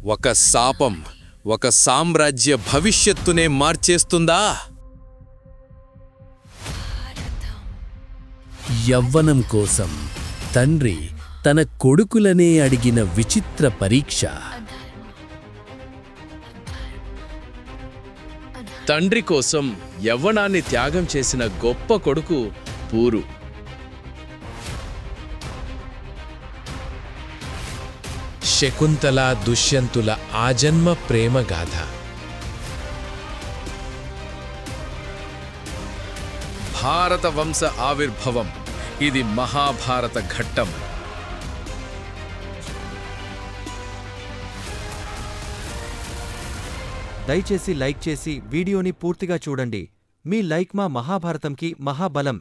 ఒక శాపం ఒక సామ్రాజ్య భవిష్యత్తునే మార్చేస్తుందా? యవ్వనం కోసం తండ్రి తన కొడుకులనే అడిగిన విచిత్ర పరీక్ష. తండ్రి కోసం యవ్వనాన్ని త్యాగం చేసిన గొప్ప కొడుకు పూరు. శకుంతల దుష్యంతుల ఆజన్మ ప్రేమగాథ. భారత వంశ ఆవిర్భవం. ఇది మహాభారత ఘట్టం. దయచేసి లైక్ చేసి వీడియోని పూర్తిగా చూడండి. మీ లైక్ మా మహాభారతంకి మహాబలం.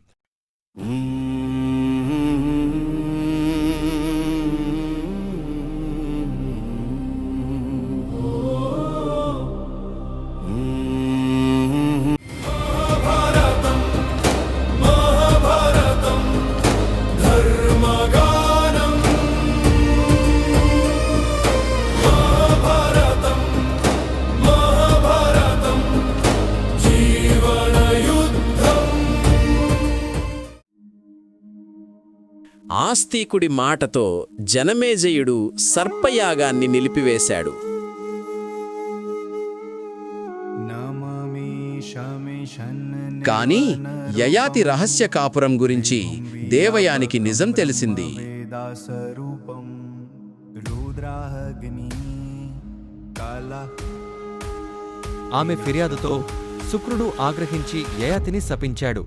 ఆస్తికుడి మాటతో జనమేజయుడు సర్పయాగాన్ని నిలిపివేశాడు. కాని యయాతి రహస్య కాపురం గురించి దేవయానికి నిజం తెలిసింది. ఆమె ఫిర్యాదుతో శుక్రుడు ఆగ్రహించి యయాతిని శపించాడు.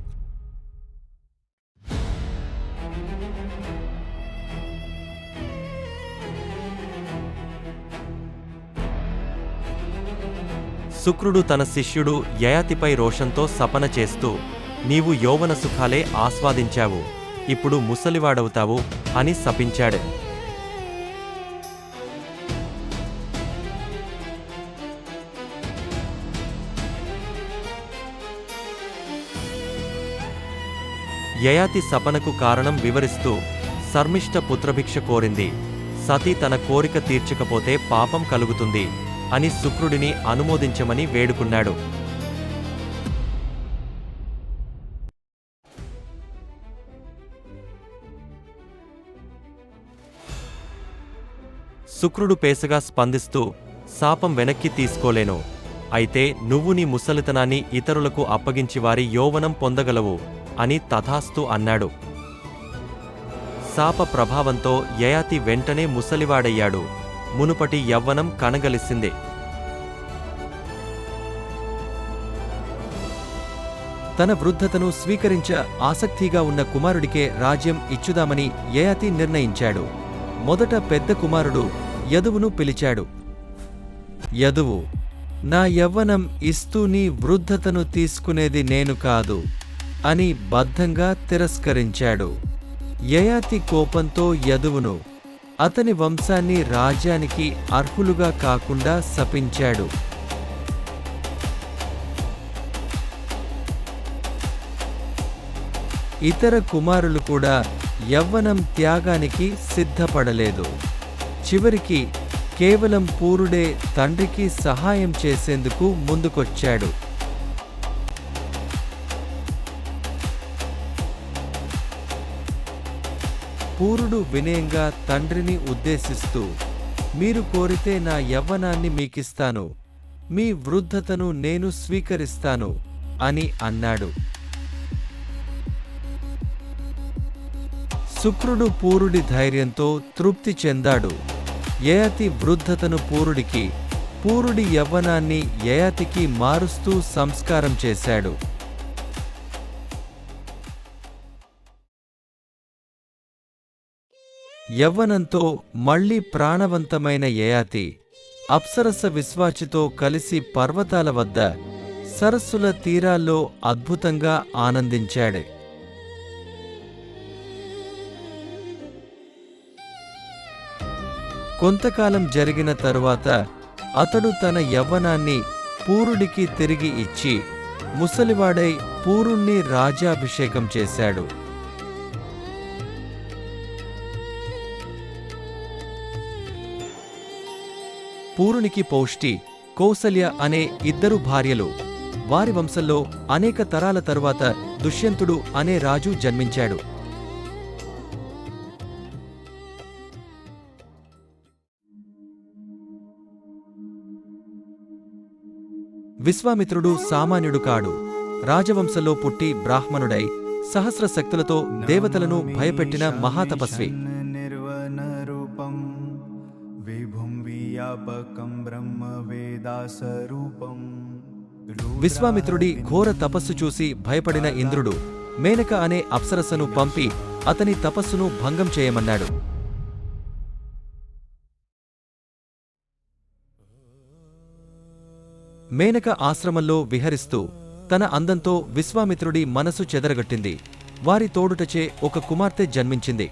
శుక్రుడు తన శిష్యుడు యయాతిపై రోషంతో శపన చేస్తూ, నీవు యౌవన సుఖాలే ఆస్వాదించావు, ఇప్పుడు ముసలివాడవుతావు అని శపించాడు. యయాతి శపనకు కారణం వివరిస్తూ శర్మిష్ఠ పుత్రభిక్ష కోరింది. సతి తన కోరిక తీర్చకపోతే పాపం కలుగుతుంది అని శుక్రుడిని అనుమోదించమని వేడుకున్నాడు. శుక్రుడు పేసగా స్పందిస్తూ, శాపం వెనక్కి తీసుకోలేను, అయితే నువ్వు నీ ముసలితనాన్ని ఇతరులకు అప్పగించి వారి యౌవనం పొందగలవు అని తథాస్తు అన్నాడు. శాప ప్రభావంతో యయాతి వెంటనే ముసలివాడయ్యాడు. మునుపటి యవ్వనం కనగలిసింది. తన వృద్ధతను స్వీకరించ ఆసక్తిగా ఉన్న కుమారుడికే రాజ్యం ఇచ్చుదామని యయాతి నిర్ణయించాడు. మొదట పెద్ద కుమారుడు యదువును పిలిచాడు. యదువు, నా యవ్వనం ఇస్తూ నీ వృద్ధతను తీసుకునేది నేను కాదు అని బద్ధంగా తిరస్కరించాడు. యయాతి కోపంతో యదువును, అతని వంశాన్ని రాజ్యానికి అర్హులుగా కాకుండా శపించాడు. ఇతర కుమారులు కూడా యవ్వనం త్యాగానికి సిద్ధపడలేదు. చివరికి కేవలం పూరుడే తండ్రికి సహాయం చేసేందుకు ముందుకొచ్చాడు. పూరుడు వినయంగా తండ్రిని ఉద్దేశిస్తూ, మీరు కోరితే నా యవ్వనాన్ని మీకిస్తాను, మీ వృద్ధతను నేను స్వీకరిస్తాను అని అన్నాడు. శుక్రుడు పూరుడి ధైర్యంతో తృప్తి చెందాడు. యయాతి వృద్ధతను పూరుడికి, పూరుడి యవ్వనాన్ని యయాతికి మారుస్తూ సంస్కారం చేశాడు. యవ్వనంతో మళ్లీ ప్రాణవంతమైన యయాతి అప్సరస విశ్వాచితో కలిసి పర్వతాల వద్ద సరస్సుల తీరాల్లో అద్భుతంగా ఆనందించాడు. కొంతకాలం జరిగిన తరువాత అతడు తన యవ్వనాన్ని పూరుడికి తిరిగి ఇచ్చి ముసలివాడై పూరుణ్ణి రాజ్యాభిషేకం చేశాడు. పూరునికి పౌష్టి, కౌసల్య అనే ఇద్దరు భార్యలు. వారి వంశంలో అనేక తరాల తరువాత దుష్యంతుడు అనే రాజు జన్మించాడు. విశ్వామిత్రుడు సామాన్యుడు కాడు. రాజవంశంలో పుట్టి బ్రాహ్మణుడై సహస్ర శక్తులతో దేవతలను భయపెట్టిన మహాతపస్వి. విశ్వామిత్రుడి ఘోర తపస్సు చూసి భయపడిన ఇంద్రుడు మేనక అనే అప్సరసను పంపి అతని తపస్సును భంగం చేయమన్నాడు. మేనక ఆశ్రమంలో విహరిస్తూ తన అందంతో విశ్వామిత్రుడి మనసు చెదరగొట్టింది. వారి తోడుటచే ఒక కుమార్తె జన్మించింది.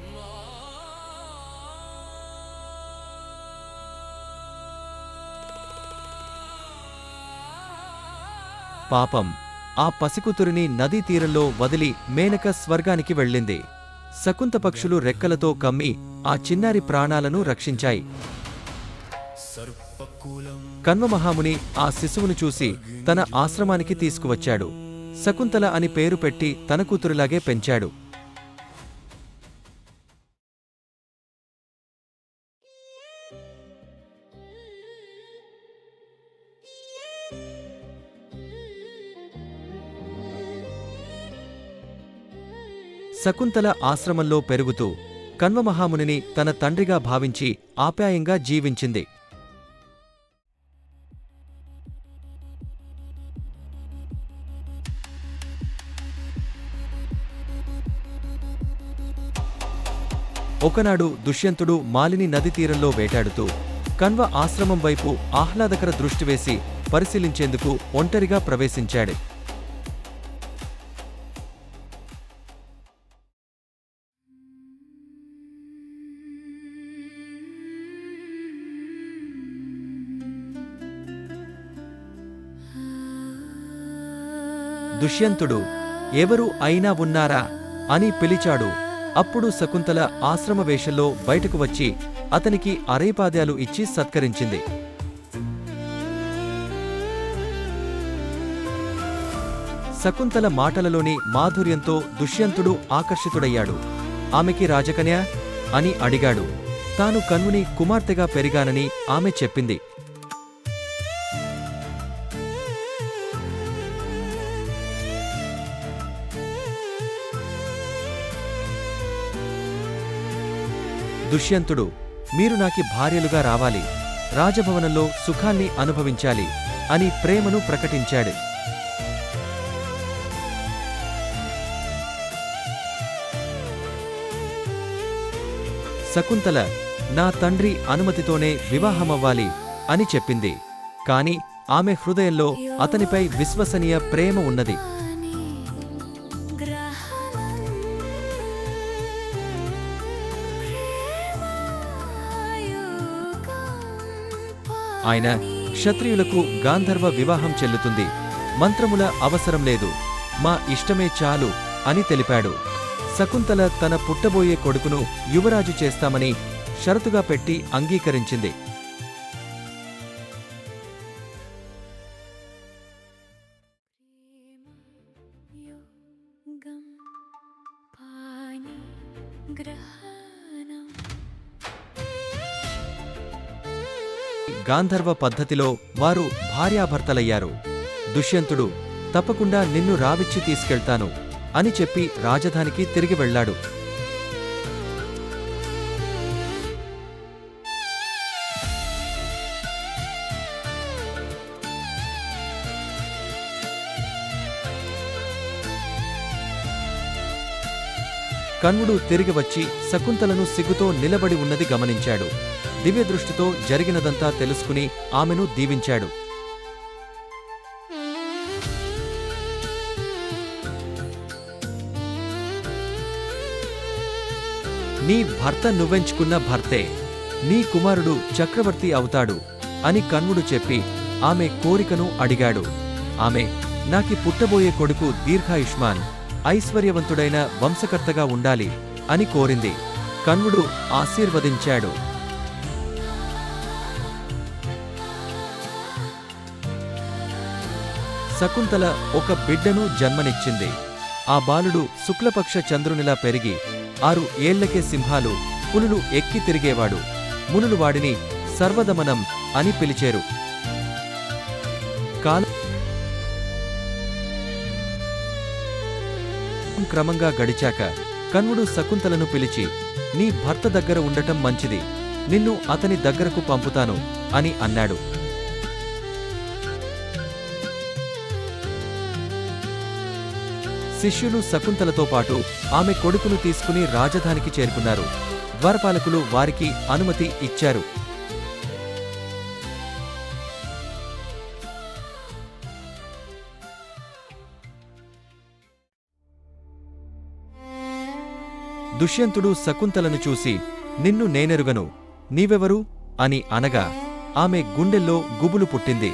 పాపం, ఆ పసికూతురిని నదీ తీరంలో వదిలి మేనక స్వర్గానికి వెళ్ళింది. శకుంత పక్షులు రెక్కలతో కమ్మి ఆ చిన్నారి ప్రాణాలను రక్షించాయి. కన్వమహాముని ఆ శిశువును చూసి తన ఆశ్రమానికి తీసుకువచ్చాడు. శకుంతల అని పేరు పెట్టి తన కూతురులాగే పెంచాడు. శకుంతల ఆశ్రమంలో పెరుగుతూ కన్వమహామునిని తన తండ్రిగా భావించి ఆప్యాయంగా జీవించింది. ఒకనాడు దుష్యంతుడు మాలిని నది తీరంలో వేటాడుతూ కన్వ ఆశ్రమం వైపు ఆహ్లాదకర దృష్టివేసి పరిశీలించేందుకు ఒంటరిగా ప్రవేశించాడు. దుష్యంతుడు ఎవరు అయినా ఉన్నారా అని పిలిచాడు. అప్పుడు శకుంతల ఆశ్రమవేషంలో బయటకు వచ్చి అతనికి అరైపాద్యాలు ఇచ్చి సత్కరించింది. శకుంతల మాటలలోని మాధుర్యంతో దుష్యంతుడు ఆకర్షితుడయ్యాడు. ఆమెకి రాజకన్య అని అడిగాడు. తాను కన్వుని కుమార్తెగా పెరిగానని ఆమె చెప్పింది. దుష్యంతుడు, మీరు నాకి భార్యలుగా రావాలి, రాజభవనంలో సుఖాన్ని అనుభవించాలి అని ప్రేమను ప్రకటించాడు. శకుంతల నా తండ్రి అనుమతితోనే వివాహమవ్వాలి అని చెప్పింది. కాని ఆమె హృదయంలో అతనిపై విశ్వసనీయ ప్రేమ ఉన్నది. ఆయన క్షత్రియులకు గాంధర్వ వివాహం చెల్లుతుంది, మంత్రముల అవసరం లేదు, మా ఇష్టమే చాలు అని తెలిపాడు. శకుంతల తన పుట్టబోయే కొడుకును యువరాజు చేస్తామని షరతుగా పెట్టి అంగీకరించింది. గాంధర్వ పద్ధతిలో వారు భార్యాభర్తలయ్యారు. దుష్యంతుడు తప్పకుండా నిన్ను రావిచ్చి తీసుకెళ్తాను అని చెప్పి రాజధానికి తిరిగి వెళ్లాడు. కన్వుడు తిరిగి వచ్చి శకుంతలను సిగ్గుతో నిలబడి ఉన్నది గమనించాడు. దివ్యదృష్టితో జరిగినదంతా తెలుసుకుని ఆమెను దీవించాడు. నీ భర్త నువ్వెంచుకున్న భర్తే, నీ కుమారుడు చక్రవర్తి అవుతాడు అని కన్వుడు చెప్పి ఆమె కోరికను అడిగాడు. ఆమె నాకి పుట్టబోయే కొడుకు దీర్ఘాయుష్మాన్, ఐశ్వర్యవంతుడైన వంశకర్తగా ఉండాలి అని కోరింది. కన్వుడు ఆశీర్వదించాడు. శకుంతల ఒక బిడ్డను జన్మనిచ్చింది. ఆ బాలుడు శుక్లపక్ష చంద్రునిలా పెరిగి 6 ఏళ్లకే సింహాలు, పులులు ఎక్కి తిరిగేవాడు. మునులు వాడిని సర్వదమనం అని పిలిచేరు. కాలం క్రమంగా గడిచాక కణ్వుడు శకుంతలను పిలిచి, నీ భర్త దగ్గర ఉండటం మంచిది, నిన్ను అతని దగ్గరకు పంపుతాను అని అన్నాడు. శిష్యులు శకుంతలతో పాటు ఆమె కొడుకును తీసుకుని రాజధానికి చేరుకున్నారు. ద్వారపాలకులు వారికి అనుమతి ఇచ్చారు. దుష్యంతుడు శకుంతలను చూసి, నిన్ను నేనెరుగను, నీవెవరు అని అనగా ఆమె గుండెల్లో గుబులు పుట్టింది.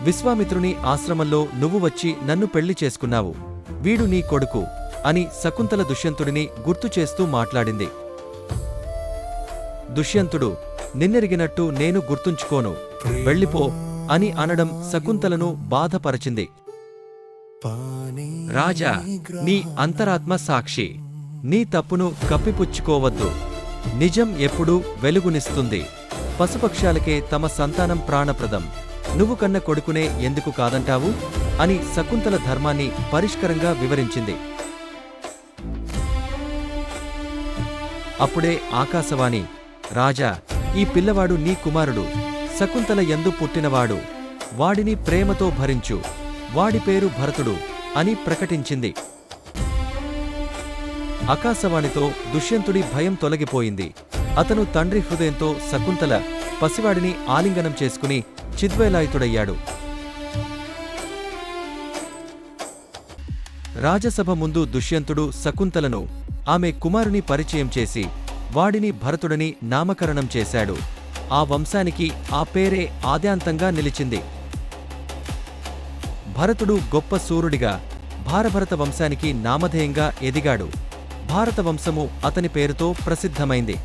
విశ్వామిత్రుని ఆశ్రమంలో నువ్వు వచ్చి నన్ను పెళ్లి చేసుకున్నావు, వీడు నీ కొడుకు అని శకుంతల దుష్యంతుడిని గుర్తుచేస్తూ మాట్లాడింది. దుష్యంతుడు, నిన్నెరిగినట్టు నేను గుర్తుంచుకోను, వెళ్ళిపో అని అనడం శకుంతలను బాధపరచింది. రాజా, నీ అంతరాత్మ సాక్షి, నీ తప్పును కప్పిపుచ్చుకోవద్దు. నిజం ఎప్పుడూ వెలుగునిస్తుంది. పశుపక్షాలకే తమ సంతానం ప్రాణప్రదం. నువ్వు కన్న కొడుకునే ఎందుకు కాదంటావు అని శకుంతల ధర్మాన్ని పరిష్కరంగా వివరించింది. అప్పుడే ఆకాశవాణి, రాజా, ఈ పిల్లవాడు నీ కుమారుడు, శకుంతల యందు పుట్టినవాడు, వాడిని ప్రేమతో భరించు, వాడి పేరు భరతుడు అని ప్రకటించింది. ఆకాశవాణితో దుష్యంతుడి భయం తొలగిపోయింది. అతను తండ్రి హృదయంతో శకుంతల పసివాడిని ఆలింగనం చేసుకుని చిద్వేలాయితుడయ్యాడు. రాజసభ ముందు దుష్యంతుడు శకుంతలను ఆమె కుమారుని పరిచయం చేసి వాడిని భరతుడని నామకరణం చేశాడు. ఆ వంశానికి ఆ పేరే ఆద్యాంతంగా నిలిచింది. భరతుడు గొప్ప సూరుడిగా భారభరత వంశానికి నామధేయంగా ఎదిగాడు. భారత వంశము అతని పేరుతో ప్రసిద్ధమైంది.